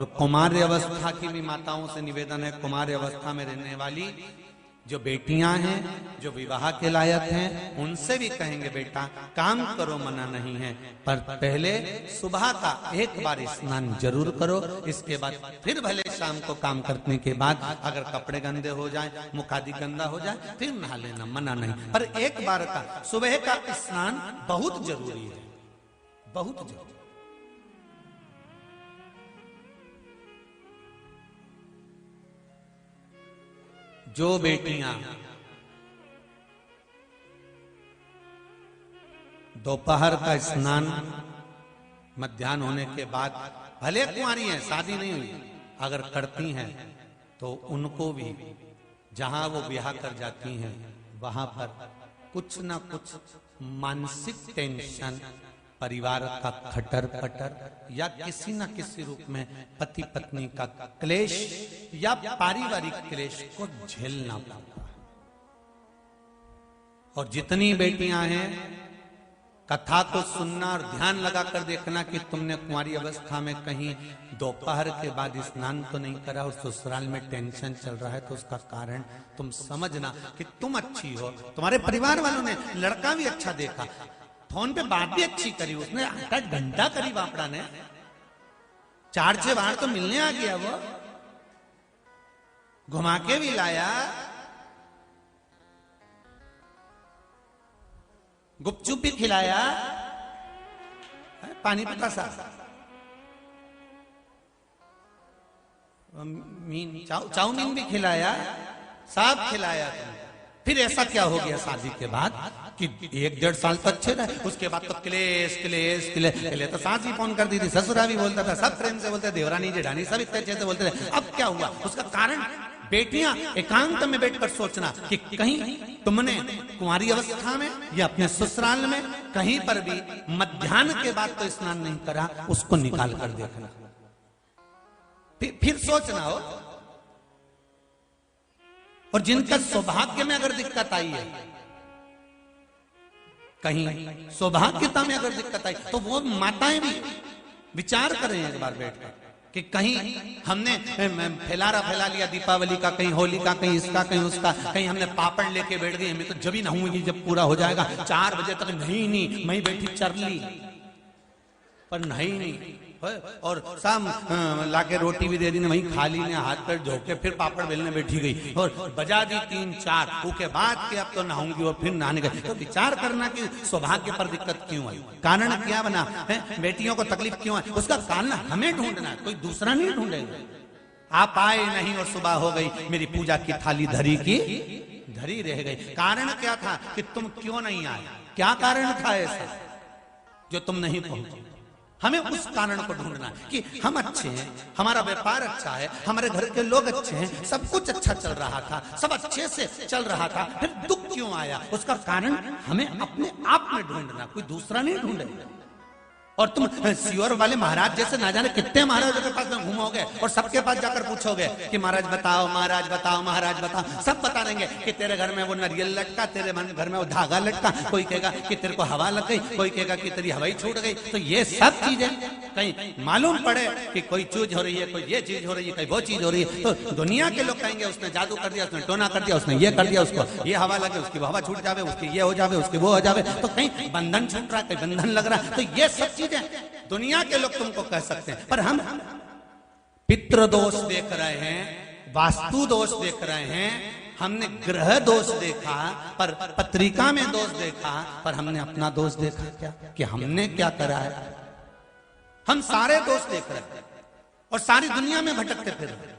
तो कुमार्य अवस्था की भी माताओं से निवेदन है, कुमार्य अवस्था में रहने वाली जो बेटियां हैं, जो विवाह के लायक हैं, उनसे भी कहेंगे बेटा काम करो, मना नहीं है, पर पहले सुबह का एक बार स्नान जरूर करो। इसके बाद फिर भले शाम को काम करने के बाद अगर कपड़े गंदे हो जाएं, मुख आदि गंदा हो जाए, फिर नहा लेना, मना नहीं, पर एक बार का सुबह का स्नान बहुत जरूरी है, बहुत जरूरी। जो बेटियां दोपहर का स्नान मध्याह्न होने के बाद भले कुंवारी हैं, शादी नहीं हुई, अगर करती हैं तो उनको भी जहां वो ब्याह कर जाती हैं वहां पर कुछ ना कुछ मानसिक टेंशन, परिवार का खटर पटर या किसी न किसी रूप में पति पत्नी का क्लेश या पारिवारिक क्लेश को झेलना पड़ता है। और जितनी बेटियां हैं कथा को सुनना और ध्यान लगाकर देखना कि तुमने कुंवारी अवस्था में कहीं दोपहर के बाद स्नान तो नहीं करा और ससुराल में टेंशन चल रहा है, तो उसका कारण तुम समझना कि तुम अच्छी हो, तुम्हारे परिवार वालों ने लड़का भी अच्छा देखा, फोन पे बात भी अच्छी करी, उसने 8 घंटा करी बापड़ा ने, 4-6 बार तो मिलने आ गया, वो घुमा के भी लाया, गुपचुप भी खिलाया, पानी पतासा, चाउमीन भी खिलाया, सब खिलाया। फिर ऐसा क्या हो गया शादी के बाद कि 1-1.5 साल तो अच्छे रहे, उसके बाद तो क्लेश क्लेश क्लेश। पहले तो सास भी फोन करती थी, ससुरा भी बोलता था, सब प्रेम से बोलते, देवरानी जेठानी सब इतने अच्छे से बोलते थे। अब क्या हुआ? उसका कारण बेटियां एकांत में बैठकर सोचना कि कहीं तुमने कुंवारी अवस्था में या अपने ससुराल में कहीं पर भी मध्याह्न के बाद तो स्नान नहीं करा, उसको निकाल कर देखना, फिर सोचना हो। और जिनका सौभाग्य में अगर दिक्कत आई है, कहीं सौभाग्यता में अगर दिक्कत आई, तो वो माताएं भी विचार करें एक बार बैठकर कि कहीं हमने फैला लिया दीपावली का, कहीं होली का, कहीं इसका, कहीं उसका, कहीं हमने पापड़ लेके बैठ गए, हमें तो जब ही नहाऊंगी जब पूरा हो जाएगा, 4 बजे तक नहीं मैं बैठी चरली पर नहीं, और शाम लाके रोटी भी दे दी, वहीं खा ली ने, हाथ पैर धो के फिर पापड़ बेलने बैठी गई और बजा दी 3-4, उसके बाद के अब तो नहाऊंगी और फिर नहाने गए। तो विचार करना कि सौभाग्य पर दिक्कत क्यों आई, कारण क्या बना है, बेटियों को तकलीफ क्यों आई, उसका कारण हमें ढूंढना है, कोई दूसरा नहीं ढूंढेगा। आप आए नहीं और सुबह हो गई, मेरी पूजा की थाली धरी की धरी रह गई। कारण क्या था कि तुम क्यों नहीं आए, क्या कारण था ऐसा जो तुम नहीं पहुंचे? हमें उस कारण को ढूंढना कि हम अच्छे हैं, हमारा व्यापार अच्छा है, हमारे घर के लोग अच्छे हैं, सब कुछ अच्छा चल रहा था, सब अच्छे से चल रहा था, फिर दुख क्यों आया? उसका कारण हमें अपने आप में ढूंढना, कोई दूसरा नहीं ढूंढेगा। और तुम सियोर वाले महाराज जैसे ना जाने कितने महाराजों के पास में घूमोगे और सबके पास जाकर पूछोगे कि महाराज बताओ, महाराज बताओ, महाराज बताओ, सब बता देंगे कि तेरे घर में वो नारियल लटका, तेरे घर में वो धागा लटका, कोई कहेगा कि तेरे को हवा लग गई, कोई कहेगा कि तेरी हवाई छूट गई। तो ये सब चीजें कहीं मालूम पड़े कि कोई चीज हो रही है, कोई ये चीज हो रही है, कोई वो चीज हो रही है, तो दुनिया के लोग कहेंगे उसने जादू कर दिया, उसने टोना कर दिया, उसने ये कर दिया, उसको ये हवा लगे, उसकी हवा छूट जावे, उसकी ये हो जावे, उसकी वो हो जावे, तो कहीं बंधन छूट रहा है, कहीं बंधन लग रहा है। तो ये सब चीजें दुनिया के लोग तुमको कह सकते हैं, पर हम पितृ दोष देख रहे हैं, वास्तु दोष देख रहे हैं, हमने ग्रह दोष देखा, पर पत्रिका में दोष देखा, पर हमने अपना दोष देखा क्या कि हमने क्या करा है? हम सारे दोष देख रहे हैं और सारी दुनिया में भटकते फिर रहे हैं।